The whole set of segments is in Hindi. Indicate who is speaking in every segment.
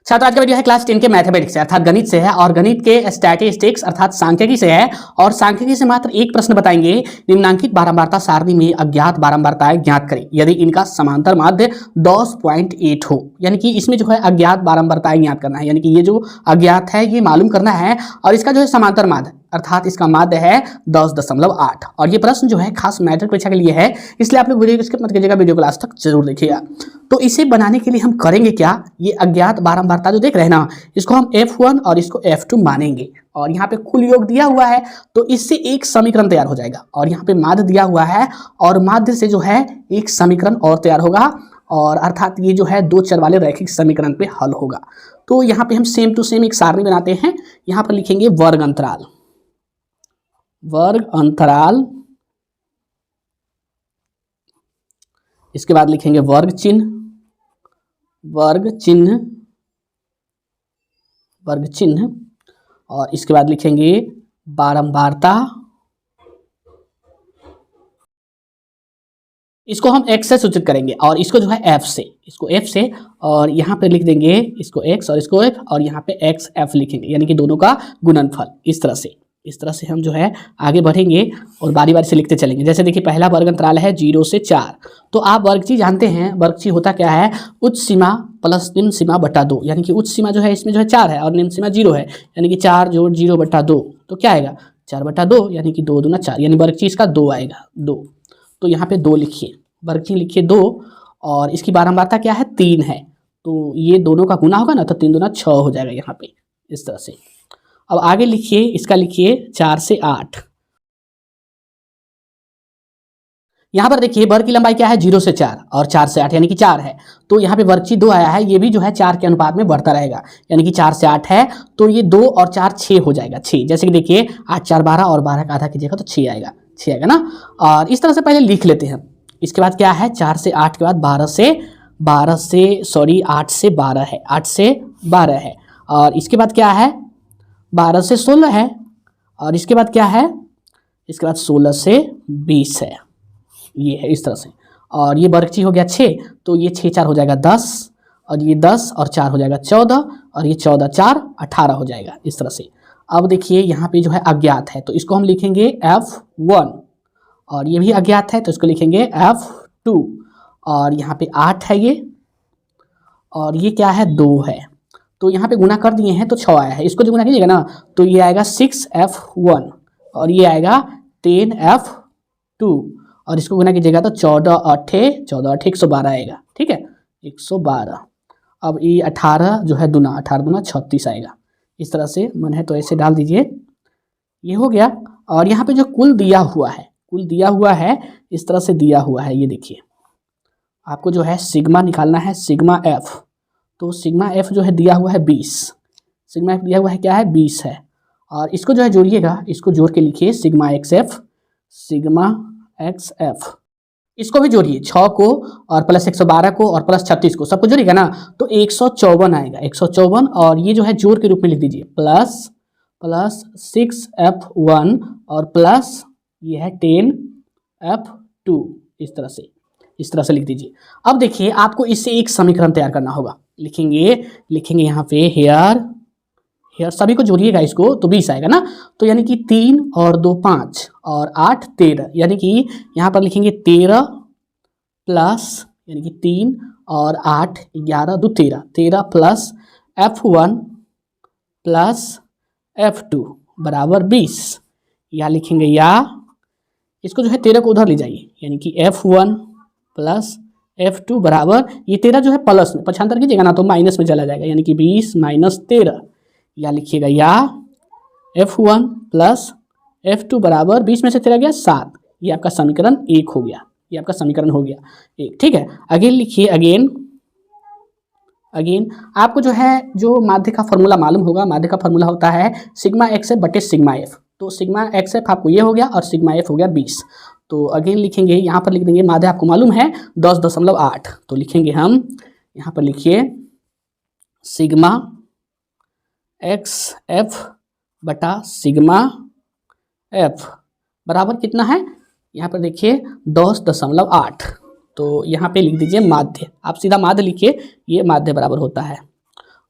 Speaker 1: छात्र आज का वीडियो है क्लास 10 के मैथमेटिक्स से अर्थात गणित से है और गणित के स्टैटिस्टिक्स अर्थात सांख्यिकी से है और सांख्यिकी से मात्र एक प्रश्न बताएंगे। निम्नांकित बारंबारता सारणी में अज्ञात बारंबारताएं ज्ञात करें यदि इनका समांतर माध्य 10.8 हो। यानी कि इसमें जो है अज्ञात बारंबारताएं ज्ञात करना है, यानी कि ये जो अज्ञात है ये मालूम करना है और इसका जो है समांतर माध्य अर्थात इसका माध्य है 10.8 और ये प्रश्न जो है खास मैट्रिक परीक्षा के लिए है, इसलिए आप लोग वीडियो को स्किप मत कीजिएगा, वीडियो को लास्ट तक जरूर देखिएगा। तो इसे बनाने के लिए हम करेंगे क्या, ये अज्ञात बारंबारता जो देख रहे हैं ना, इसको हम F1 और इसको F2 मानेंगे और यहाँ पे कुल योग दिया हुआ है तो इससे एक समीकरण तैयार हो जाएगा और यहाँ पे माध्य दिया हुआ है और माध्य से जो है एक समीकरण और तैयार होगा और अर्थात ये जो है दो चर वाले रैखिक समीकरण पे हल होगा। तो यहाँ पे हम सेम टू सेम एक सारणी बनाते हैं, यहाँ पर लिखेंगे वर्ग अंतराल, वर्ग अंतराल, इसके बाद लिखेंगे वर्ग चिन्ह, वर्ग चिन्ह, वर्ग चिन्ह और इसके बाद लिखेंगे बारंबारता, इसको हम x से सूचित करेंगे और इसको जो है f से, इसको f से और यहाँ पे लिख देंगे इसको x और इसको f और यहाँ पे x f लिखेंगे, यानी कि दोनों का गुणनफल। इस तरह से हम जो है आगे बढ़ेंगे और बारी बारी से लिखते चलेंगे। जैसे देखिए पहला वर्ग अंतराल है 0 से 4, तो आप वर्गची जानते हैं, वर्गची होता क्या है, उच्च सीमा प्लस निम्न सीमा बटा 2, यानी कि उच्च सीमा जो है इसमें जो है 4 है और निम्न सीमा 0 है, यानी कि 4 जोड़ 0 बटा 2 तो क्या आएगा 4 बटा 2, यानी कि 2 दूना 4, यानी वर्गची इसका 2 आएगा 2। तो यहाँ पे 2 लिखिए, वर्गची लिखिए 2 और इसकी बारंबारता क्या है 3 है, तो ये दोनों का गुना होगा ना तो 3 दूना 6 हो जाएगा यहाँ पे इस तरह से। अब आगे लिखिए, इसका लिखिए 4 से 8, यहाँ पर देखिए वर्ग की लंबाई क्या है 0 से 4 और 4 से 8 यानी कि 4 है, तो यहाँ पे वर्गची 2 आया है, ये भी जो है 4 के अनुपात में बढ़ता रहेगा, यानी कि 4 से 8 है तो ये 2 और 4 6 हो जाएगा 6। जैसे कि देखिए 8 4 12 और 12 का आधा कीजिएगा तो 6 आएगा, 6 आएगा ना। और इस तरह से पहले लिख लेते हैं। इसके बाद क्या है 4 से 8 के बाद 8 से 12 है, 8 से 12 है और इसके बाद क्या है 12 से 16 है और इसके बाद क्या है, इसके बाद 16 से 20 है, ये है इस तरह से। और ये वर्गची हो गया 6, तो ये 6 4 हो जाएगा 10 और ये 10 और 4 हो जाएगा 14 और ये 14 4 18 हो जाएगा इस तरह से। अब देखिए यहाँ पे जो है अज्ञात है तो इसको हम लिखेंगे F1 और ये भी अज्ञात है तो इसको लिखेंगे F2 और यहाँ पे 8 है ये और ये क्या है 2 है, तो यहाँ पे गुना कर दिए हैं तो 6 आया है, इसको जो गुना कीजिएगा ना तो ये आएगा 6F1 और ये आएगा 10F2 और इसको गुना कीजिएगा तो 14 8 112 आएगा, ठीक है 112। अब ये 18 जो है दुना 18 दुना 36 आएगा, इस तरह से मन है तो ऐसे डाल दीजिए, ये हो गया। और यहाँ पे जो कुल दिया हुआ है, कुल दिया हुआ है इस तरह से दिया हुआ है, ये देखिए आपको जो है सिग्मा निकालना है, सिग्मा एफ, तो सिग्मा एफ जो है दिया हुआ है 20, सिग्मा एफ दिया हुआ है क्या है 20 है और इसको जो है जोड़िएगा, इसको जोड़ के लिखिए sigma x F, sigma x F, इसको भी जोड़िए 6 को और प्लस 112 को और प्लस 36 को, सबको जोड़िएगा ना तो 154 आएगा 154 और ये जो है जोड़ के रूप में लिख दीजिए प्लस 6F1 और प्लस ये है 10F2 इस तरह से लिख दीजिए। अब देखिए आपको इससे एक समीकरण तैयार करना होगा, लिखेंगे यहाँ पे हेयर सभी को जोड़िएगा इसको तो 20 आएगा ना, तो यानी कि 3 और 2 5 और 8 13, यानी कि यहाँ पर लिखेंगे 13 प्लस यानी कि 3 और 8 11 2 13 प्लस F1 प्लस F2 बराबर 20, या लिखेंगे या इसको जो है 13 को उधर ले जाइए, यानी कि F1 प्लस F2 बराबर ये 13 जो है प्लस में पक्षांतर कीजिएगा ना तो माइनस में चला जाएगा, यानी कि 20 माइनस 13, या लिखिएगा या F1 प्लस F2 बराबर 20 में से 13 गया 7, ये आपका समीकरण 1 हो गया, ये आपका समीकरण हो गया 1, ठीक है। अगेन लिखिए, अगेन आपको जो है जो माध्य का फॉर्मूला मालूम होगा, माध्य का फॉर्मूला होता है सिग्मा एक्स एफ बटे सिग्मा एफ, तो सिग्मा एक्स एफ आपको ये हो गया और सिग्मा एफ हो गया 20। तो अगेन लिखेंगे, यहाँ पर लिख देंगे माध्य आपको मालूम है 10.8, तो लिखेंगे हम यहाँ पर लिखिए सिग्मा एक्स एफ बटा सिग्मा एफ बराबर कितना है, यहाँ पर देखिए 10.8, तो यहाँ पे लिख दीजिए माध्य, आप सीधा माध्य लिखिए, ये माध्य बराबर होता है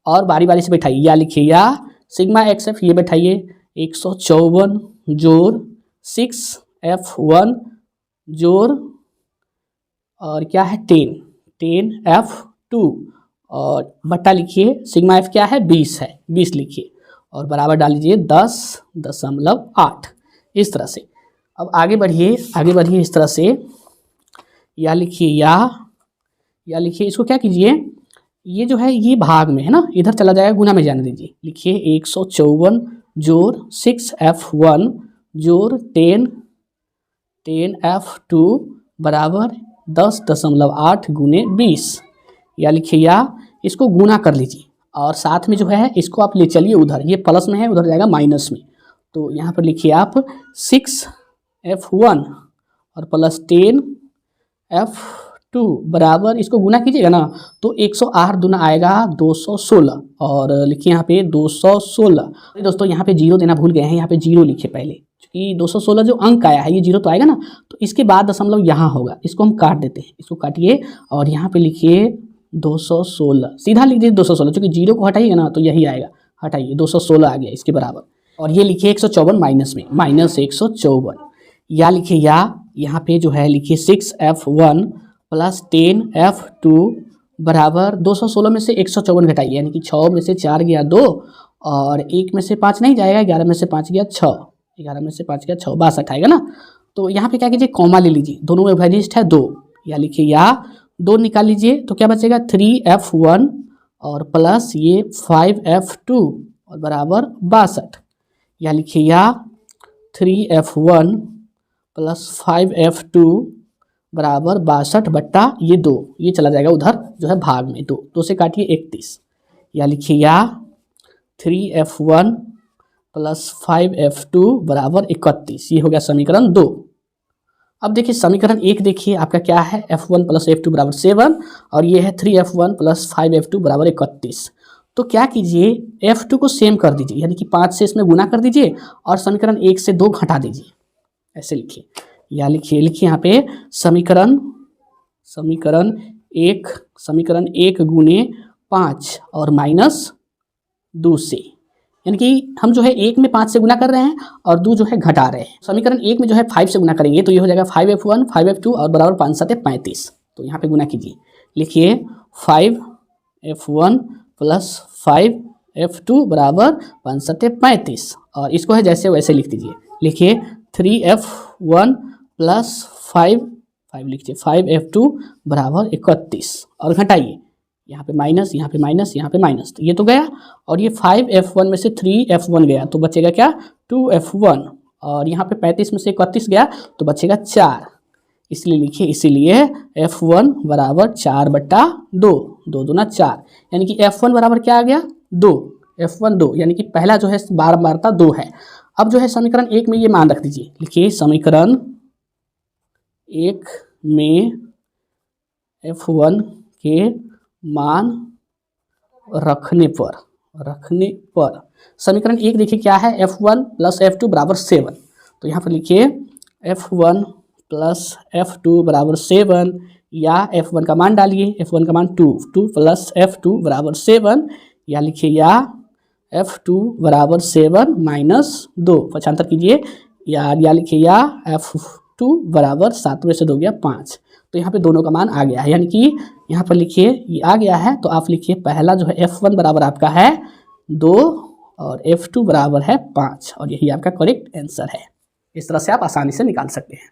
Speaker 1: और बारी बारी से बैठाइए, या लिखिए या सिग्मा एक्स एफ ये बैठाइए 154 जोड़ 6F1 जोड़ और क्या है 10F2 और बट्टा लिखिए सिग्मा एफ क्या है 20 है, 20 लिखिए और बराबर डाल लीजिए 10.8 इस तरह से। अब आगे बढ़िए इस तरह से, या लिखिए या लिखिए इसको क्या कीजिए, ये जो है ये भाग में है ना, इधर चला जाएगा, गुना में जाने दीजिए। लिखिए 154 जोड़ 6F1 जोड़ 10F2 बराबर 10.8 गुने 20। या लिखिए या इसको गुना कर लीजिए और साथ में जो है इसको आप ले चलिए उधर, ये प्लस में है उधर जाएगा माइनस में, तो यहाँ पर लिखिए आप 6F1 और प्लस 10F2 बराबर, इसको गुना कीजिएगा ना तो 108 दूना आएगा 216 और लिखिए यहाँ पे 216। दोस्तों यहाँ पे जीरो देना भूल गए हैं, यहाँ पे जीरो लिखिए पहले, क्योंकि 216 जो अंक आया है ये जीरो तो आएगा ना, तो इसके बाद दशमलव यहाँ होगा, इसको हम काट देते हैं, इसको काटिए और यहाँ पे लिखिए 216, सीधा लिख दीजिए 216, क्योंकि जीरो को हटाइएगा ना तो यही आएगा, हटाइए 216 आ गया इसके बराबर। और ये लिखिए 154 माइनस में -154। या लिखिए या यहाँ पे जो है लिखिए 6F1 प्लस 10F2 बराबर 216 में से 154 घटाइए, यानी कि 6 में से 4 गया 2 और 1 में से 5 नहीं जाएगा, 11 में से 5 गया 6, 11 में से 5 गया 6, 62 आएगा ना। तो यहाँ पे क्या कीजिए कॉमा ले लीजिए, दोनों में वैनिस्ट है 2। या लिखिए या 2 निकाल लीजिए तो क्या बचेगा 3F1 और प्लस ये 5F2 और बराबर 62। या लिखिए या 3F1 प्लस 5F2 बराबर 62 बट्टा ये 2, ये चला जाएगा उधर जो है भाग में, 2 से काटिए 31। या लिखिए या 3F1 प्लस 5F2 बराबर 31, ये हो गया समीकरण 2। अब देखिए समीकरण 1 देखिए आपका क्या है, F1 प्लस F2 बराबर 7 और ये है 3F1 प्लस 5F2 बराबर 31। तो क्या कीजिए F2 को सेम कर दीजिए, यानी कि 5 से इसमें गुना कर दीजिए और समीकरण 1 से 2 घटा दीजिए, ऐसे लिखिए। या लिखिए यहाँ पे समीकरण 1 गुने 5 और -2 से, यानी कि हम जो है 1 में 5 से गुना कर रहे हैं और 2 जो है घटा रहे हैं। समीकरण 1 में जो है 5 से गुना करेंगे तो ये हो जाएगा 5F1 5F2 और बराबर 5 7 35। तो यहाँ पे गुना कीजिए, लिखिए 5F1 प्लस 5F2 बराबर 5 7 35 और इसको है जैसे वैसे लिख दीजिए। लिखिए 3F1 प्लस 5 लिखिए 5F2 बराबर 31 और घटाइए, यहाँ पे माइनस, यहाँ पे माइनस, यहाँ पे माइनस, तो ये तो गया और ये 5F1 में से 3F1 गया तो बचेगा क्या 2F1 और यहाँ पे 35 में से 31 गया तो बचेगा 4, इसलिए लिखिए इसीलिए F1 बराबर 4 बट्टा 2, 2 दूना 4, यानी कि F1 बराबर क्या आ गया 2, F1 2, यानी कि पहला जो है बारंबारता 2 है। अब जो है समीकरण 1 में ये मान रख दीजिए, लिखिए समीकरण 1 में F1 के मान रखने पर समीकरण 1 देखिए क्या है, F1 प्लस F2 बराबर 7, तो यहाँ पर लिखिए F1 प्लस F2 बराबर 7 या F1 का मान डालिए, F1 का मान 2 प्लस F2 बराबर 7 या लिखिए या F2 बराबर 7 माइनस 2, पक्षांतर कीजिए या लिखिए या F2 बराबर 7 में से 2 गया 5, तो यहाँ पे दोनों का मान आ गया है, यानी कि यहाँ पर लिखिए ये आ गया है तो आप लिखिए पहला जो है F1 बराबर आपका है 2 और F2 बराबर है 5 और यही आपका करेक्ट आंसर है। इस तरह से आप आसानी से निकाल सकते हैं।